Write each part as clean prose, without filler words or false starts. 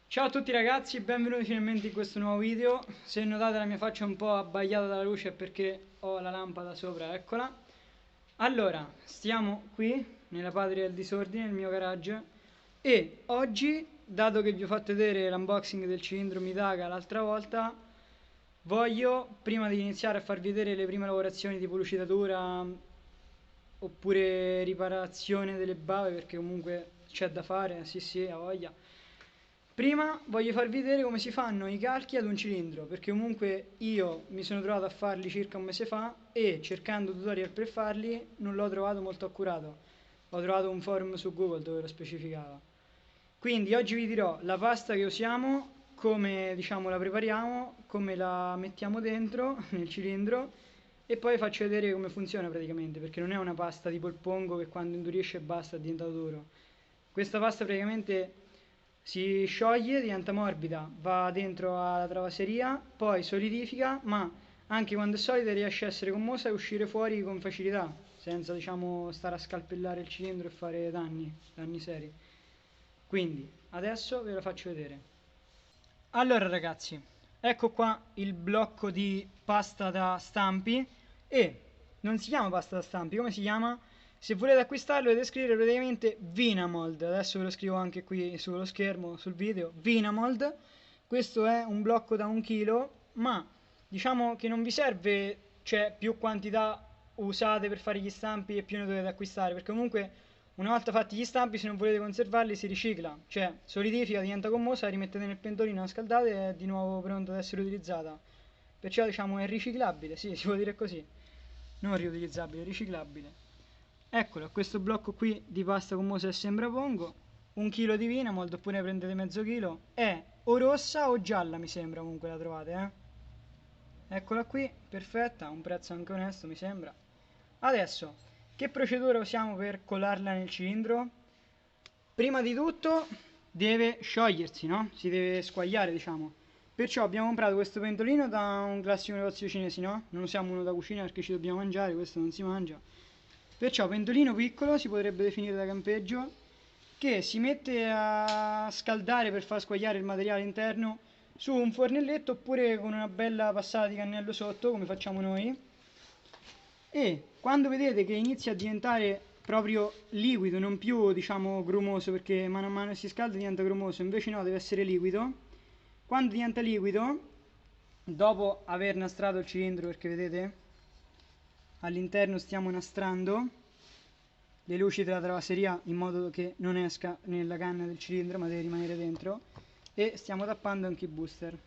Ciao a tutti ragazzi, benvenuti finalmente in questo nuovo video. Se notate la mia faccia è un po' abbagliata dalla luce è perché ho la lampada sopra, eccola. Allora, stiamo qui nella patria del disordine, nel mio garage, e oggi, dato che vi ho fatto vedere l'unboxing del cilindro Mitaka l'altra volta, voglio, prima di iniziare a farvi vedere le prime lavorazioni tipo lucidatura oppure riparazione delle bave, perché comunque c'è da fare, sì, ha voglia. Prima voglio farvi vedere come si fanno i calchi ad un cilindro, perché comunque io mi sono trovato a farli circa un mese fa e cercando tutorial per farli non l'ho trovato molto accurato. Ho trovato un forum su Google dove lo specificava. Quindi oggi vi dirò la pasta che usiamo, come diciamo la prepariamo, come la mettiamo dentro nel cilindro e poi faccio vedere come funziona praticamente, perché non è una pasta tipo il pongo che quando indurisce e basta è diventato duro. Questa pasta praticamente si scioglie, diventa morbida, va dentro alla travaseria, poi solidifica, ma anche quando è solida riesce a essere gommosa e uscire fuori con facilità, senza diciamo stare a scalpellare il cilindro e fare danni seri. Quindi adesso ve lo faccio vedere. Allora ragazzi, ecco qua il blocco di pasta da stampi e non si chiama pasta da stampi, come si chiama? Se volete acquistarlo dovete scrivere praticamente Vinamold, adesso ve lo scrivo anche qui sullo schermo, sul video, Vinamold. Questo è un blocco da 1 chilo, ma diciamo che non vi serve, cioè più quantità usate per fare gli stampi e più ne dovete acquistare, perché comunque una volta fatti gli stampi, se non volete conservarli, si ricicla, cioè solidifica, diventa gommosa, la rimettete nel pentolino, la scaldate e è di nuovo pronta ad essere utilizzata. Perciò diciamo è riciclabile, sì, si può dire così. Non riutilizzabile, riciclabile. Eccolo, questo blocco qui di pasta gommosa e sembrapongo, 1 chilo di Vinamolд, oppure ne prendete mezzo chilo, è o rossa o gialla mi sembra, comunque la trovate, Eccola qui, perfetta, un prezzo anche onesto mi sembra. Adesso, che procedura usiamo per colarla nel cilindro? Prima di tutto deve sciogliersi, no? Si deve squagliare, diciamo. Perciò abbiamo comprato questo pentolino da un classico negozio cinese, no? Non usiamo uno da cucina perché ci dobbiamo mangiare, questo non si mangia. Perciò pentolino piccolo, si potrebbe definire da campeggio, che si mette a scaldare per far squagliare il materiale interno su un fornelletto oppure con una bella passata di cannello sotto, come facciamo noi. E quando vedete che inizia a diventare proprio liquido, non più diciamo grumoso, perché mano a mano che si scalda diventa grumoso, invece no, deve essere liquido. Quando diventa liquido, dopo aver nastrato il cilindro, perché vedete all'interno stiamo nastrando le luci della travaseria in modo che non esca nella canna del cilindro ma deve rimanere dentro, e stiamo tappando anche i booster.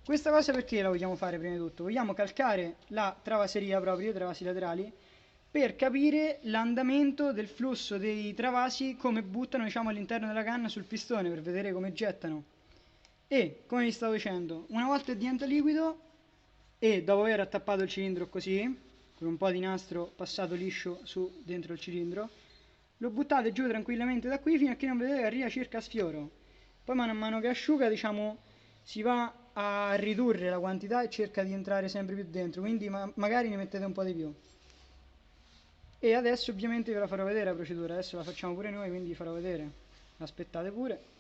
Questa cosa perché la vogliamo fare prima di tutto? Vogliamo calcare la travaseria proprio, i travasi laterali, per capire l'andamento del flusso dei travasi, come buttano diciamo all'interno della canna sul pistone, per vedere come gettano. E come vi stavo dicendo, una volta che diventa liquido e dopo aver attappato il cilindro così, con un po' di nastro passato liscio su dentro il cilindro, lo buttate giù tranquillamente da qui fino a che non vedete che arriva circa a sfioro. Poi man mano che asciuga diciamo si va a ridurre la quantità e cerca di entrare sempre più dentro, quindi magari ne mettete un po' di più. E adesso ovviamente ve la farò vedere la procedura, adesso la facciamo pure noi, quindi vi farò vedere. Aspettate pure.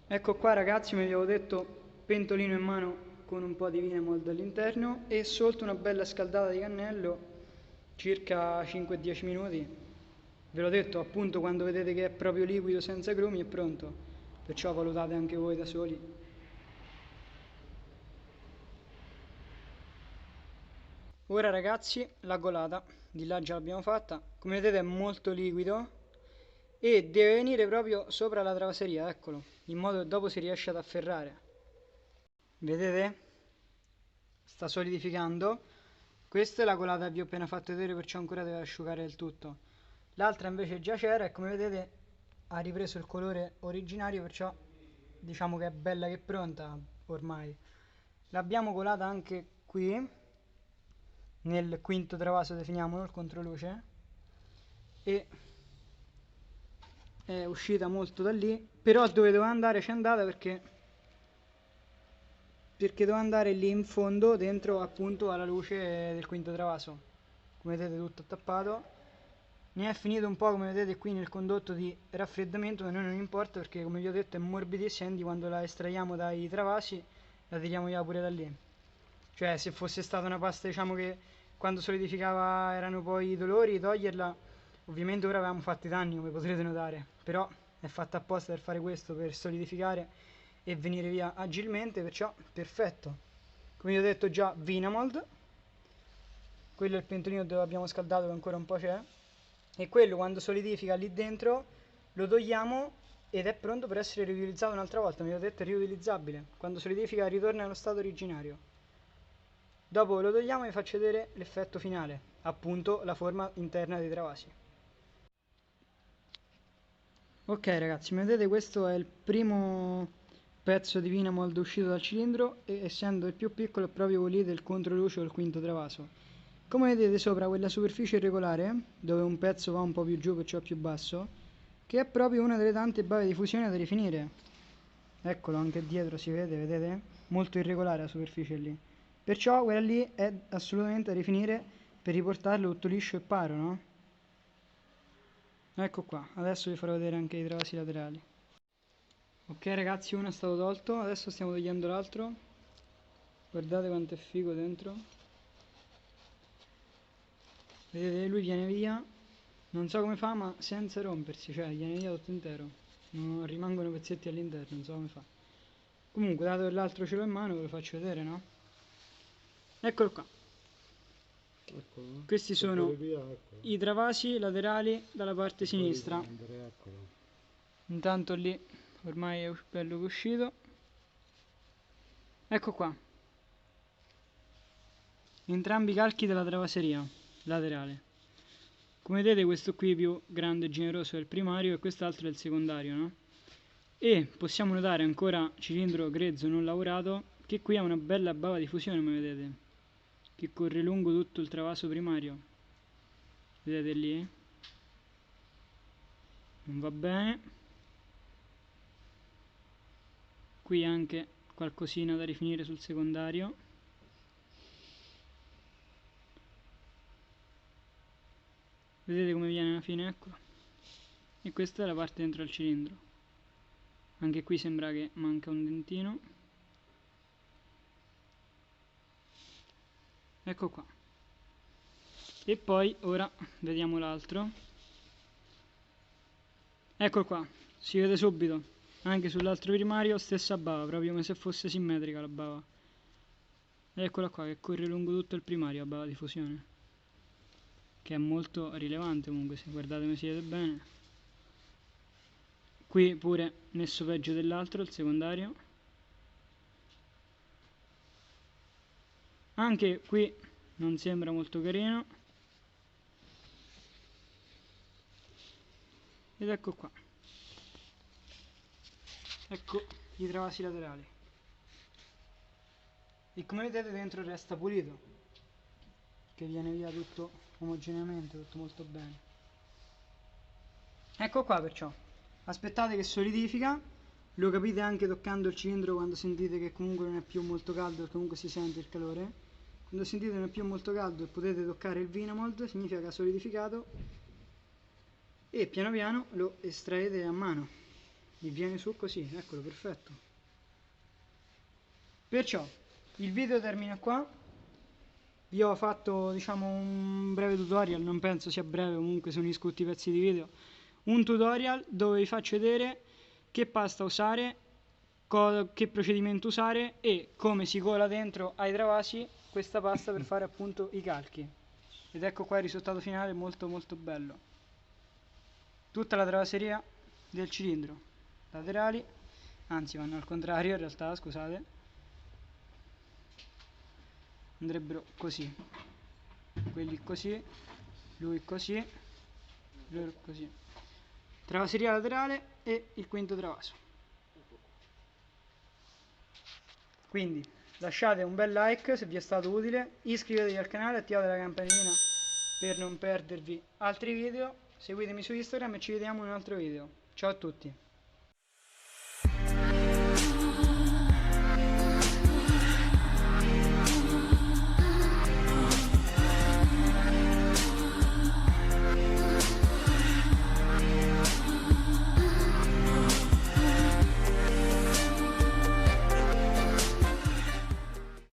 Ecco qua ragazzi, mi avevo detto pentolino in mano con un po' di Vinamolд all'interno e sotto una bella scaldata di cannello, circa 5-10 minuti. Ve l'ho detto, appunto, quando vedete che è proprio liquido senza grumi è pronto, perciò valutate anche voi da soli. Ora ragazzi, la colata, di là già l'abbiamo fatta, come vedete è molto liquido e deve venire proprio sopra la travaseria, eccolo, in modo che dopo si riesce ad afferrare. Vedete? Sta solidificando. Questa è la colata che vi ho appena fatto vedere, perciò ancora deve asciugare il tutto. L'altra invece già c'era e come vedete ha ripreso il colore originario, perciò diciamo che è bella che è pronta ormai. L'abbiamo colata anche qui nel quinto travaso, definiamolo, il controluce, e è uscita molto da lì, però dove doveva andare c'è andata perché doveva andare lì in fondo dentro appunto alla luce del quinto travaso. come vedete tutto tappato. Ne è finito un po', come vedete qui, nel condotto di raffreddamento, ma a noi non importa perché, come vi ho detto, è morbidissima, quindi quando la estraiamo dai travasi la tiriamo via pure da lì. Cioè, se fosse stata una pasta, diciamo, che quando solidificava erano poi i dolori, toglierla, ovviamente ora avevamo fatto i danni, come potrete notare, però è fatta apposta per fare questo, per solidificare e venire via agilmente, perciò perfetto. Come vi ho detto già, Vinamold, quello è il pentolino dove abbiamo scaldato, che ancora un po' c'è, e quello quando solidifica lì dentro lo togliamo ed è pronto per essere riutilizzato un'altra volta. Mi ho detto è riutilizzabile, quando solidifica ritorna allo stato originario. Dopo lo togliamo e vi faccio vedere l'effetto finale, appunto la forma interna dei travasi. Ok ragazzi, come vedete questo è il primo pezzo di Vinamold uscito dal cilindro e essendo il più piccolo è proprio lì del controluce o il quinto travaso. Come vedete sopra quella superficie irregolare, dove un pezzo va un po' più giù perciò più basso, che è proprio una delle tante bave di fusione da rifinire. Eccolo, anche dietro si vede, vedete? Molto irregolare la superficie lì. Perciò quella lì è assolutamente da rifinire per riportarlo tutto liscio e paro, no? Ecco qua, adesso vi farò vedere anche i travasi laterali. Ok ragazzi, uno è stato tolto, adesso stiamo togliendo l'altro. Guardate quanto è figo dentro. Vedete, lui viene via, non so come fa, ma senza rompersi, cioè viene via tutto intero. Non rimangono pezzetti all'interno, non so come fa. Comunque, dato che l'altro ce l'ho in mano, ve lo faccio vedere, no? Eccolo qua. Eccolo. Questi sono i travasi laterali dalla parte sinistra. Intanto lì ormai è bello che è uscito. Ecco qua. Entrambi i calchi della travaseria laterale. Come vedete questo qui più grande e generoso è il primario e quest'altro è il secondario, no? E possiamo notare ancora cilindro grezzo non lavorato che qui ha una bella bava di fusione, come vedete, che corre lungo tutto il travaso primario. Vedete lì? Non va bene. Qui anche qualcosina da rifinire sul secondario. Vedete come viene alla fine, eccolo. E questa è la parte dentro al cilindro. Anche qui sembra che manca un dentino. Ecco qua. E poi ora vediamo l'altro. Eccolo qua, si vede subito. Anche sull'altro primario stessa bava, proprio come se fosse simmetrica la bava. Ed eccola qua che corre lungo tutto il primario a bava di fusione, che è molto rilevante comunque, se guardate come si vede bene. Qui pure messo peggio dell'altro, il secondario. Anche qui non sembra molto carino. Ed ecco qua. Ecco i travasi laterali. E come vedete dentro resta pulito, che viene via tutto omogeneamente, tutto molto bene. Ecco qua perciò. Aspettate che solidifica. Lo capite anche toccando il cilindro quando sentite che comunque non è più molto caldo, perché comunque si sente il calore. Quando sentite che non è più molto caldo e potete toccare il Vinamold, significa che ha solidificato e piano piano lo estraete a mano. Vi viene su così, eccolo, perfetto. Perciò il video termina qua. Vi ho fatto, diciamo, un breve tutorial, non penso sia breve, comunque sono tutti i pezzi di video. Un tutorial dove vi faccio vedere che pasta usare, che procedimento usare e come si cola dentro ai travasi questa pasta per fare appunto i calchi. Ed ecco qua il risultato finale, molto molto bello. Tutta la travaseria del cilindro, laterali, anzi vanno al contrario in realtà, scusate, andrebbero così, quelli così, lui così, lui così. Travaseria laterale e il quinto travaso. Quindi lasciate un bel like se vi è stato utile, iscrivetevi al canale e attivate la campanellina per non perdervi altri video, seguitemi su Instagram e ci vediamo in un altro video. Ciao a tutti!